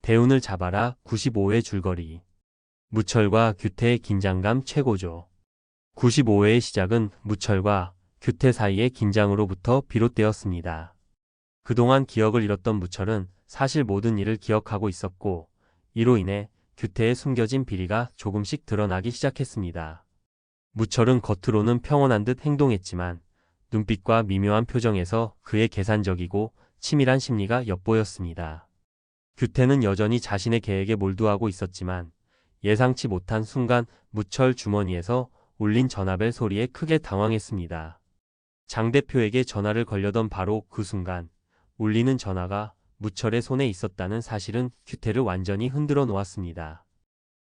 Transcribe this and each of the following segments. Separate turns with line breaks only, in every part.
대운을 잡아라 95회 줄거리. 무철과 규태의 긴장감 최고조. 95회의 시작은 무철과 규태 사이의 긴장으로부터 비롯되었습니다. 그동안 기억을 잃었던 무철은 사실 모든 일을 기억하고 있었고, 이로 인해 규태의 숨겨진 비리가 조금씩 드러나기 시작했습니다. 무철은 겉으로는 평온한 듯 행동했지만 눈빛과 미묘한 표정에서 그의 계산적이고 치밀한 심리가 엿보였습니다. 규태는 여전히 자신의 계획에 몰두하고 있었지만 예상치 못한 순간 무철 주머니에서 울린 전화벨 소리에 크게 당황했습니다. 장 대표에게 전화를 걸려던 바로 그 순간 울리는 전화가 무철의 손에 있었다는 사실은 규태를 완전히 흔들어 놓았습니다.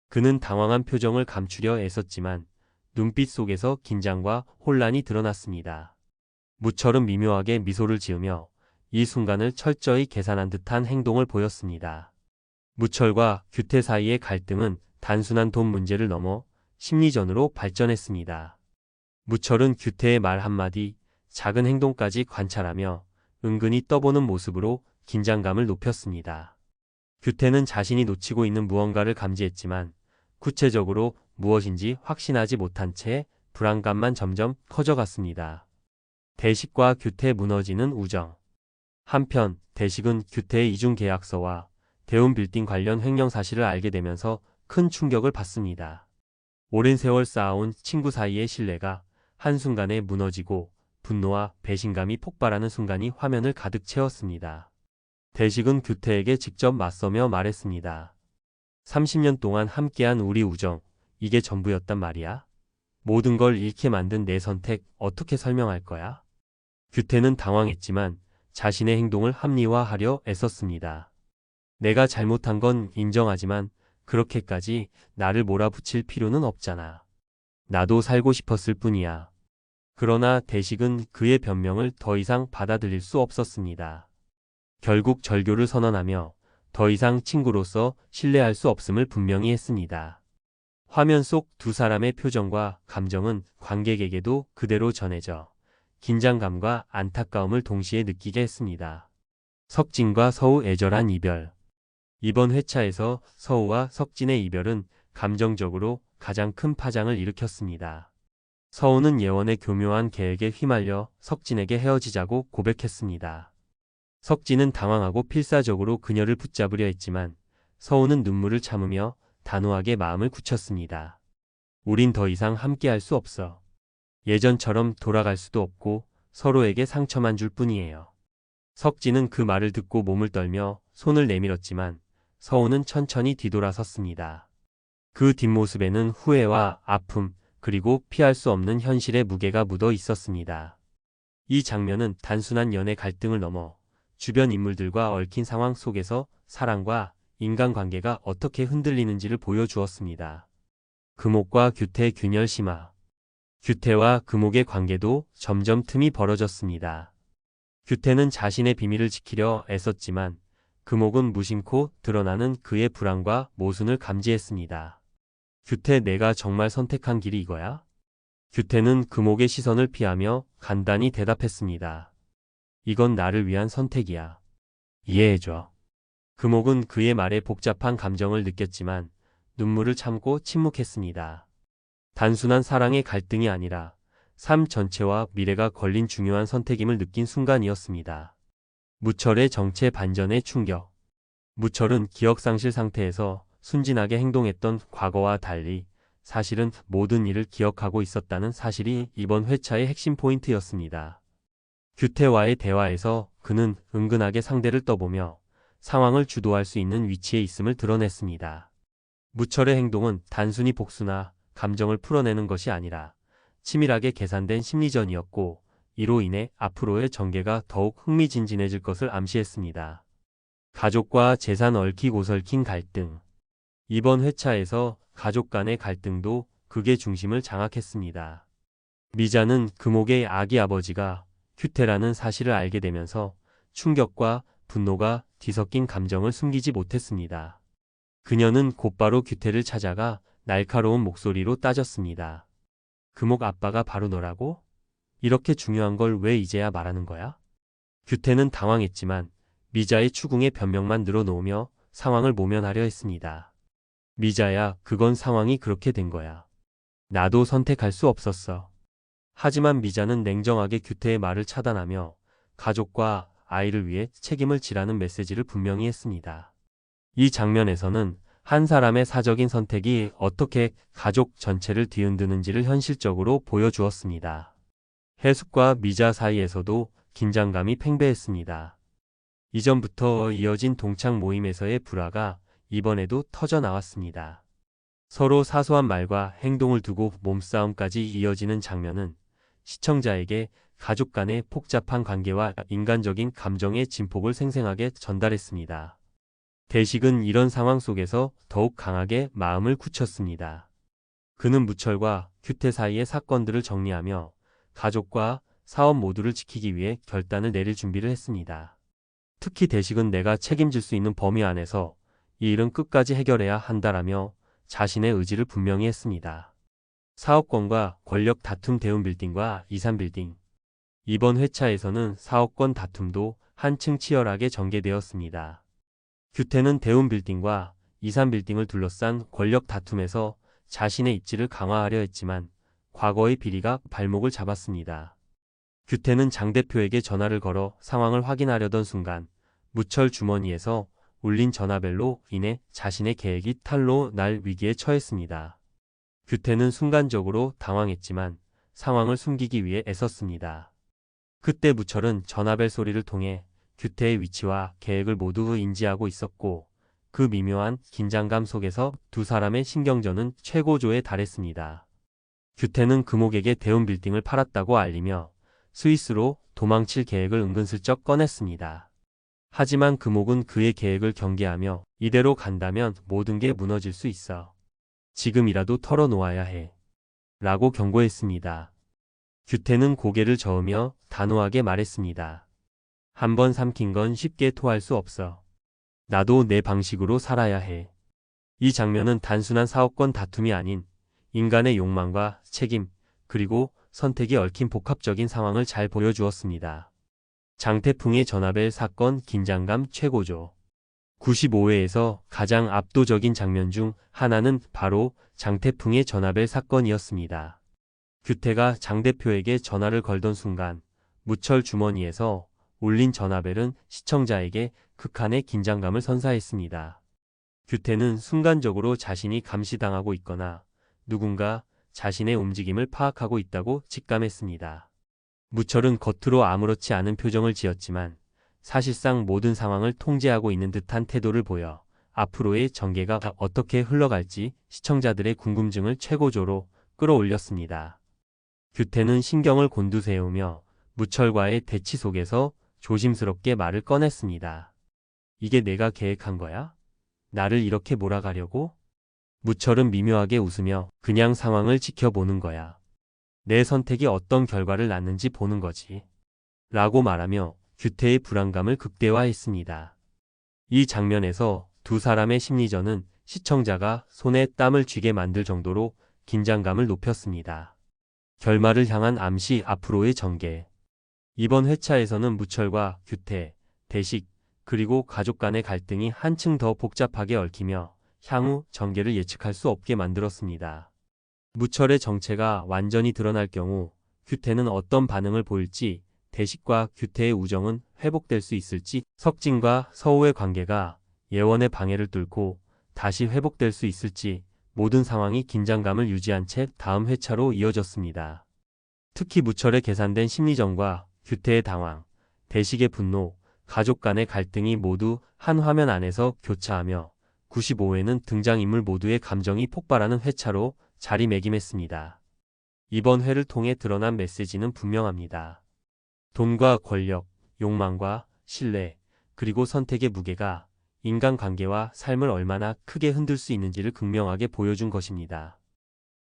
그는 당황한 표정을 감추려 애썼지만 눈빛 속에서 긴장과 혼란이 드러났습니다. 무철은 미묘하게 미소를 지으며 이 순간을 철저히 계산한 듯한 행동을 보였습니다. 무철과 규태 사이의 갈등은 단순한 돈 문제를 넘어 심리전으로 발전했습니다. 무철은 규태의 말 한마디, 작은 행동까지 관찰하며 은근히 떠보는 모습으로 긴장감을 높였습니다. 규태는 자신이 놓치고 있는 무언가를 감지했지만 구체적으로 무엇인지 확신하지 못한 채 불안감만 점점 커져갔습니다. 대식과 규태 무너지는 우정. 한편 대식은 규태의 이중 계약서와 대운 빌딩 관련 횡령 사실을 알게 되면서 큰 충격을 받습니다. 오랜 세월 쌓아온 친구 사이의 신뢰가 한순간에 무너지고 분노와 배신감이 폭발하는 순간이 화면을 가득 채웠습니다. 대식은 규태에게 직접 맞서며 말했습니다. 30년 동안 함께한 우리 우정, 이게 전부였단 말이야? 모든 걸 잃게 만든 내 선택 어떻게 설명할 거야? 규태는 당황했지만 자신의 행동을 합리화하려 애썼습니다. 내가 잘못한 건 인정하지만 그렇게까지 나를 몰아붙일 필요는 없잖아. 나도 살고 싶었을 뿐이야. 그러나 대식은 그의 변명을 더 이상 받아들일 수 없었습니다. 결국 절교를 선언하며 더 이상 친구로서 신뢰할 수 없음을 분명히 했습니다. 화면 속 두 사람의 표정과 감정은 관객에게도 그대로 전해져 긴장감과 안타까움을 동시에 느끼게 했습니다. 석진과 서우 애절한 이별. 이번 회차에서 서우와 석진의 이별은 감정적으로 가장 큰 파장을 일으켰습니다. 서우는 예원의 교묘한 계획에 휘말려 석진에게 헤어지자고 고백했습니다. 석진은 당황하고 필사적으로 그녀를 붙잡으려 했지만 서우는 눈물을 참으며 단호하게 마음을 굳혔습니다. 우린 더 이상 함께할 수 없어. 예전처럼 돌아갈 수도 없고 서로에게 상처만 줄 뿐이에요. 석진은 그 말을 듣고 몸을 떨며 손을 내밀었지만 서우는 천천히 뒤돌아섰습니다. 그 뒷모습에는 후회와 아픔, 그리고 피할 수 없는 현실의 무게가 묻어 있었습니다. 이 장면은 단순한 연애 갈등을 넘어 주변 인물들과 얽힌 상황 속에서 사랑과 인간관계가 어떻게 흔들리는지를 보여주었습니다. 금옥과 규태 균열 심화. 규태와 금옥의 관계도 점점 틈이 벌어졌습니다. 규태는 자신의 비밀을 지키려 애썼지만 금옥은 무심코 드러나는 그의 불안과 모순을 감지했습니다. 규태, 내가 정말 선택한 길이 이거야? 규태는 금옥의 시선을 피하며 간단히 대답했습니다. 이건 나를 위한 선택이야. 이해해줘. 금옥은 그의 말에 복잡한 감정을 느꼈지만 눈물을 참고 침묵했습니다. 단순한 사랑의 갈등이 아니라 삶 전체와 미래가 걸린 중요한 선택임을 느낀 순간이었습니다. 무철의 정체 반전의 충격. 무철은 기억상실 상태에서 순진하게 행동했던 과거와 달리 사실은 모든 일을 기억하고 있었다는 사실이 이번 회차의 핵심 포인트였습니다. 규태와의 대화에서 그는 은근하게 상대를 떠보며 상황을 주도할 수 있는 위치에 있음을 드러냈습니다. 무철의 행동은 단순히 복수나 감정을 풀어내는 것이 아니라 치밀하게 계산된 심리전이었고, 이로 인해 앞으로의 전개가 더욱 흥미진진해질 것을 암시했습니다. 가족과 재산 얽히고 설킨 갈등. 이번 회차에서 가족 간의 갈등도 극의 중심을 장악했습니다. 미자는 금옥의 아기 아버지가 규태라는 사실을 알게 되면서 충격과 분노가 뒤섞인 감정을 숨기지 못했습니다. 그녀는 곧바로 규태를 찾아가 날카로운 목소리로 따졌습니다. 금옥 아빠가 바로 너라고? 이렇게 중요한 걸 왜 이제야 말하는 거야? 규태는 당황했지만 미자의 추궁에 변명만 늘어놓으며 상황을 모면하려 했습니다. 미자야, 그건 상황이 그렇게 된 거야. 나도 선택할 수 없었어. 하지만 미자는 냉정하게 규태의 말을 차단하며 가족과 아이를 위해 책임을 지라는 메시지를 분명히 했습니다. 이 장면에서는 한 사람의 사적인 선택이 어떻게 가족 전체를 뒤흔드는지를 현실적으로 보여주었습니다. 해숙과 미자 사이에서도 긴장감이 팽배했습니다. 이전부터 이어진 동창 모임에서의 불화가 이번에도 터져 나왔습니다. 서로 사소한 말과 행동을 두고 몸싸움까지 이어지는 장면은 시청자에게 가족 간의 복잡한 관계와 인간적인 감정의 진폭을 생생하게 전달했습니다. 대식은 이런 상황 속에서 더욱 강하게 마음을 굳혔습니다. 그는 무철과 규태 사이의 사건들을 정리하며 가족과 사업 모두를 지키기 위해 결단을 내릴 준비를 했습니다. 특히 대식은 내가 책임질 수 있는 범위 안에서 이 일은 끝까지 해결해야 한다라며 자신의 의지를 분명히 했습니다. 사업권과 권력 다툼 대운빌딩과 이산빌딩. 이번 회차에서는 사업권 다툼도 한층 치열하게 전개되었습니다. 규태는 대운빌딩과 이산빌딩을 둘러싼 권력 다툼에서 자신의 입지를 강화하려 했지만 과거의 비리가 발목을 잡았습니다. 규태는 장 대표에게 전화를 걸어 상황을 확인하려던 순간 무철 주머니에서 울린 전화벨로 인해 자신의 계획이 탄로 날 위기에 처했습니다. 규태는 순간적으로 당황했지만 상황을 숨기기 위해 애썼습니다. 그때 무철은 전화벨 소리를 통해 규태의 위치와 계획을 모두 인지하고 있었고 그 미묘한 긴장감 속에서 두 사람의 신경전은 최고조에 달했습니다. 규태는 금옥에게 대운 빌딩을 팔았다고 알리며 스위스로 도망칠 계획을 은근슬쩍 꺼냈습니다. 하지만 금옥은 그의 계획을 경계하며 이대로 간다면 모든 게 무너질 수 있어. 지금이라도 털어놓아야 해. 라고 경고했습니다. 규태는 고개를 저으며 단호하게 말했습니다. 한번 삼킨 건 쉽게 토할 수 없어. 나도 내 방식으로 살아야 해. 이 장면은 단순한 사업권 다툼이 아닌 인간의 욕망과 책임, 그리고 선택이 얽힌 복합적인 상황을 잘 보여주었습니다. 장태풍의 전화벨 사건 긴장감 최고조. 95회에서 가장 압도적인 장면 중 하나는 바로 장태풍의 전화벨 사건이었습니다. 규태가 장 대표에게 전화를 걸던 순간 무철 주머니에서 울린 전화벨은 시청자에게 극한의 긴장감을 선사했습니다. 규태는 순간적으로 자신이 감시당하고 있거나 누군가 자신의 움직임을 파악하고 있다고 직감했습니다. 무철은 겉으로 아무렇지 않은 표정을 지었지만 사실상 모든 상황을 통제하고 있는 듯한 태도를 보여 앞으로의 전개가 어떻게 흘러갈지 시청자들의 궁금증을 최고조로 끌어올렸습니다. 규태는 신경을 곤두세우며 무철과의 대치 속에서 조심스럽게 말을 꺼냈습니다. 이게 내가 계획한 거야? 나를 이렇게 몰아가려고? 무철은 미묘하게 웃으며 그냥 상황을 지켜보는 거야. 내 선택이 어떤 결과를 낳는지 보는 거지. 라고 말하며 규태의 불안감을 극대화했습니다. 이 장면에서 두 사람의 심리전은 시청자가 손에 땀을 쥐게 만들 정도로 긴장감을 높였습니다. 결말을 향한 암시 앞으로의 전개. 이번 회차에서는 무철과 규태, 대식, 그리고 가족 간의 갈등이 한층 더 복잡하게 얽히며 향후 전개를 예측할 수 없게 만들었습니다. 무철의 정체가 완전히 드러날 경우 규태는 어떤 반응을 보일지, 대식과 규태의 우정은 회복될 수 있을지, 석진과 서우의 관계가 예원의 방해를 뚫고 다시 회복될 수 있을지 모든 상황이 긴장감을 유지한 채 다음 회차로 이어졌습니다. 특히 무철의 계산된 심리전과 규태의 당황, 대식의 분노, 가족 간의 갈등이 모두 한 화면 안에서 교차하며 95회는 등장인물 모두의 감정이 폭발하는 회차로 자리매김했습니다. 이번 회를 통해 드러난 메시지는 분명합니다. 돈과 권력, 욕망과 신뢰, 그리고 선택의 무게가 인간관계와 삶을 얼마나 크게 흔들 수 있는지를 극명하게 보여준 것입니다.